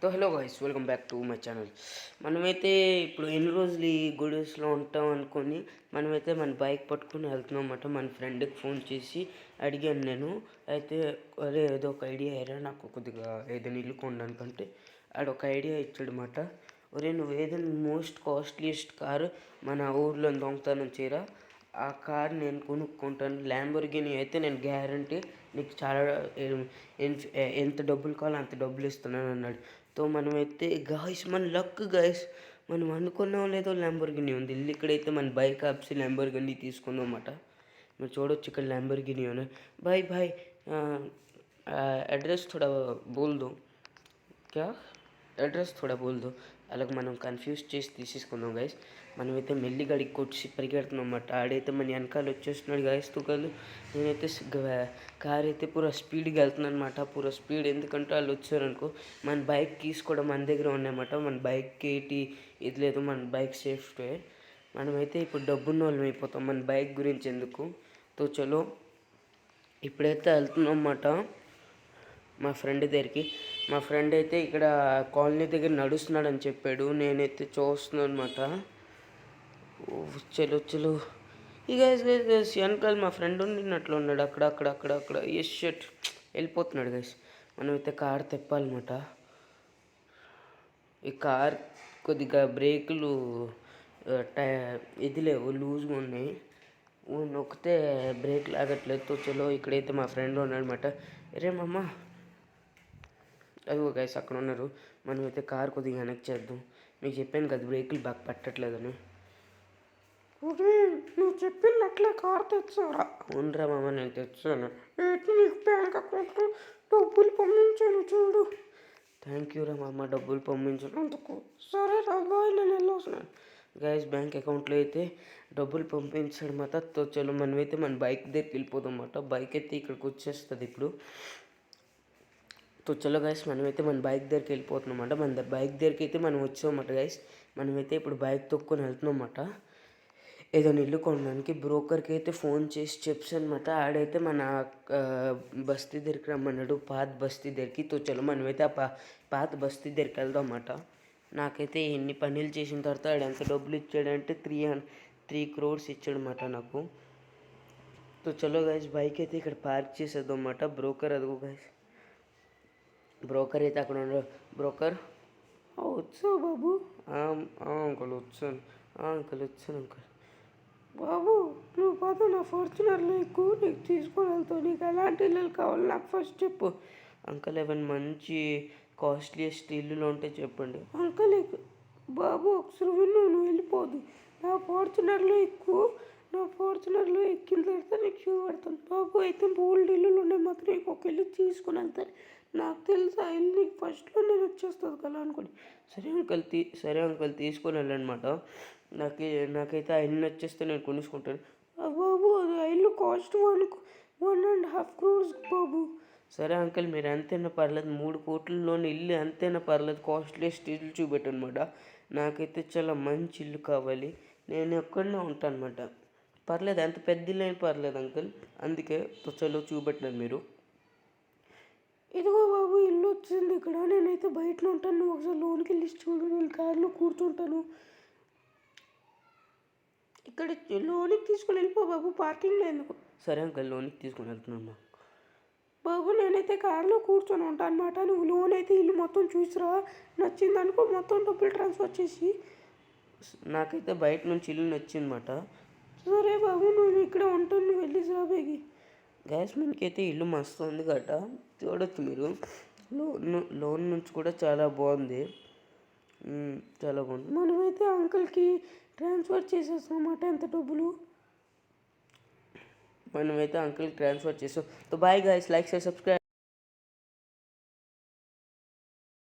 Hello guys, welcome back to my channel. మనమైతే ఇప్పుడు ఎన్ని రోజులు ఈ గుడెస్లో ఉంటాం అనుకొని మనమైతే మన బైక్ పట్టుకుని వెళ్తున్నాం అన్నమాట. మన ఫ్రెండ్కి ఫోన్ చేసి అడిగాను నేను. అయితే అరే ఏదో ఒక ఐడియా అయ్యారా నాకు కొద్దిగా ఏదైనా ఇల్లు కొనడానికంటే ఆడొక ఐడియా ఇచ్చాడు అన్నమాట. ఒరే నువ్వు ఏదైనా మోస్ట్ కాస్ట్లీయెస్ట్ కారు మన ఊర్లో దొంగతనం చేయరా, ఆ కార్ నేను కొనుక్కుంటాను. ల్యాంబోర్గిని అయితే నేను గ్యారంటీ నీకు చాలా ఎంత డబ్బులు కావాలో అంత డబ్బులు ఇస్తున్నాను అన్నాడు. మనమైతే గాయస్ మన లక్ గాయస్, మనం అనుకున్నాం లేదో ల్యాంబోర్గిని ఉంది. ఇక్కడైతే మన బైక్ ఆప్సి ల్యాంబోర్గిని తీసుకుందాం అన్నమాట. మీరు చూడొచ్చు ఇక్కడ ల్యాంబోర్గిని ఉన్నాయి. బాయ్ బాయ్ एड्रेस थोड़ा बोल दो क्या అడ్రస్ థోడా బోల్ దో. అలాగ మనం కన్ఫ్యూజ్ చేసి తీసేసుకుందాం గైస్. మనమైతే మెల్లిగడికి కొట్టి పరిగెడుతున్నాం అన్నమాట. ఆడైతే మన వెనకాల వచ్చేస్తున్నాడు గైస్ తుకాలు. నేనైతే కార్ అయితే పూరా స్పీడ్గా వెళ్తున్నాను అనమాట. పూరా స్పీడ్ ఎందుకంటే వాళ్ళు వచ్చారనుకో మన బైక్ కీస్ కూడా మన దగ్గర ఉన్నాయన్నమాట. మన బైక్కి ఇది లేదు, మన బైక్ సేఫ్టీ. మనమైతే ఇప్పుడు డబ్బున్న వాళ్ళం అయిపోతాం మన బైక్ గురించి ఎందుకు. చలో ఇప్పుడైతే వెళ్తున్నాం అన్నమాట మా ఫ్రెండ్ దగ్గరికి. మా ఫ్రెండ్ అయితే ఇక్కడ కాలనీ దగ్గర నడుస్తున్నాడు అని చెప్పాడు. నేనైతే చూస్తున్నాను అనమాట. చలో ఇక వెనకాల మా ఫ్రెండ్ ఉండినట్లు ఉన్నాడు. అక్కడ ఎస్ షట్ వెళ్ళిపోతున్నాడు గైస్. మనమైతే కార్ తెప్పాలన్నమాట. ఈ కార్ కొద్దిగా బ్రేకులు ఇది లేవు, లూజ్గా ఉన్నాయి. నొక్కితే బ్రేక్ లాగట్లేదు. చలో ఇక్కడైతే మా ఫ్రెండ్ ఉన్నాడు అనమాట. రే మామ అదిగో గైస్ అక్కడ ఉన్నారు. మనమైతే కార్ కొద్దిగా వెనక్కి చేద్దాం. మీకు చెప్పాను కదా బ్రేకులు బాగా పట్టట్లేదని. నువ్వు చెప్పినట్లే కార్ తెచ్చారా? అవునరా మామ నేను తెచ్చాను. నీకు బ్యాంక్ అకౌంట్లో డబ్బులు పంపించాను చూడు. థ్యాంక్ యూ రా మామ డబ్బులు పంపించినందుకు. సరే రా బాయ్, నేను వెళ్ళొస్తున్నాను. గైస్ బ్యాంక్ అకౌంట్లో అయితే డబ్బులు పంపించాడు అన్నమాట. చలో మనమైతే మన బైక్ దగ్గరికి వెళ్ళిపోదాం అన్నమాట. బైక్ అయితే ఇక్కడికి వచ్చేస్తుంది ఇప్పుడు. చలో గైస్ మనమైతే మన బైక్ దగ్గరికి వెళ్ళిపోతున్నాం అన్నమాట. మన బైక్ దగ్గరికి అయితే మనం వచ్చామన్నమాట గైస్. మనమైతే ఇప్పుడు బైక్ తొక్కుని వెళ్తున్నాం అన్నమాట ఏదైనా ఇల్లు కొనడానికి. బ్రోకర్కి అయితే ఫోన్ చేసి చెప్పాను అనమాట. ఆడైతే మన బస్తీ దగ్గరికి రమ్మన్నాడు, పాత బస్తీ దగ్గరికి. చలో మనమైతే ఆ పాత బస్తీ దగ్గరికి వెళ్దాం అన్నమాట. నాకైతే ఎన్ని పనులు చేసిన తర్వాత ఆడు ఎంత డబ్బులు ఇచ్చాడంటే 3 crores ఇచ్చాడు అన్నమాట నాకు. చలో గైస్ బైక్ అయితే ఇక్కడ పార్క్ చేసేద్దాం అన్నమాట. బ్రోకర్ అదిగో గైస్, బ్రోకర్ అయితే అక్కడ ఉన్నాడు. బ్రోకర్ వచ్చావు బాబు? అంకుల్ వచ్చాను. అంకుల్ బాబు నువ్వు పోతే నా ఫార్చునర్లో ఎక్కువ నీకు తీసుకొని వెళ్తావు. నీకు ఎలాంటి ఇల్లులు కావాలి నాకు ఫస్ట్ చెప్పు. అంకుల్ ఏమైనా మంచి కాస్ట్లీయెస్ట్ ఇల్లులు ఉంటే చెప్పండి. అంకుల్ బాబు ఒకసారి విన్ను, నువ్వు వెళ్ళిపోదు. నా ఫార్చునర్లో ఎక్కిన తర్వాత నీకు చూపెడతాను. బాబు అయితే బోల్డ్ ఇల్లులు ఉన్నాయి మాత్రం నీకు ఒక ఇల్లు తీసుకుని వెళ్తాను. నాకు తెలుసు ఆ ఇల్లు నీకు ఫస్ట్లో నేను వచ్చేస్తుంది కదా అనుకోని. సరే అంకుల్ తీసుకొని వెళ్ళనమాట. నాకైతే ఆ ఇల్లు వచ్చేస్తే నేను కొనుక్కుంటాను. బాబు ఆ ఇల్లు కాస్ట్ 1.5 crores బాబు. సరే అంకుల్ మీరు ఎంతైనా పర్లేదు, 3 కోట్లలోని ఇల్లు ఎంతైనా పర్లేదు, కాస్ట్లీయెస్ట్ ఇల్లు చూపెట్టనమాట. నాకైతే చాలా మంచి ఇల్లు కావాలి. నేను ఎక్కడనే ఉంటాను అనమాట. పర్లేదు ఎంత పెద్ద ఇల్లు అయినా పర్లేదు అంకుల్. అందుకే చలో చూపెట్టినాను మీరు. ఇదిగో బాబు ఇల్లు వచ్చింది ఇక్కడ. నేనైతే బయట ఉంటాను, నువ్వు ఒకసారి లోన్కి వెళ్ళి చూడు. నేను కార్లో కూర్చుంటాను. ఇక్కడ లోన్కి తీసుకొని వెళ్ళిపో బాబు, పార్కింగ్లో ఎందుకు? సరే అంకుల్ లోన్కి తీసుకొని వెళ్తున్నాను బాబు. నేనైతే కార్లో కూర్చొని ఉంటాను అనమాట. నువ్వు లోన్ అయితే ఇల్లు మొత్తం చూసిరా, నచ్చింది అనుకో మొత్తం డబ్బులు ట్రాన్స్ఫర్ చేసి. నాకైతే బయట నుంచి ఇల్లు నచ్చిందన్నమాట. సరే బాబు నువ్వు ఇక్కడ ఉంటాను, నువ్వు వెళ్ళి రాబేగి. గ్యాస్ మనకైతే ఇల్లు మస్తు ఉంది గట, చూడొచ్చు మీరు. లోన్ నుంచి కూడా చాలా బాగుంది, చాలా బాగుంది. మనమైతే అంకుల్కి ట్రాన్స్ఫర్ చేసేస్తాం అన్నమాట. ఎంత డబ్బులు మనమైతే అంకుల్కి ట్రాన్స్ఫర్ చేస్తాం. Bye guys, like share subscribe.